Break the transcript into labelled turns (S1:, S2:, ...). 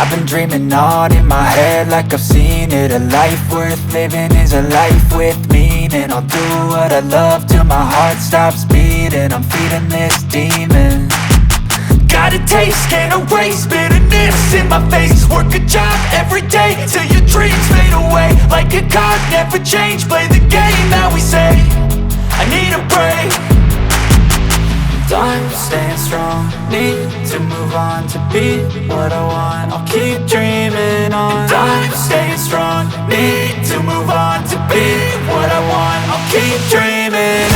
S1: I've been dreaming on in my head like I've seen it. A life worth living is a life with meaning. I'll do what I love till my heart stops beating. I'm feeding this demon. Got a taste, can't erase bitterness in my face. Work a job every day till your dreams fade away. Like a card, never change, play the game that we say. I need a break. I'm staying strong, need to move on to be what I want. I'll keep dreaming on. I'm staying strong, need to move on to be what I want. I'll keep dreaming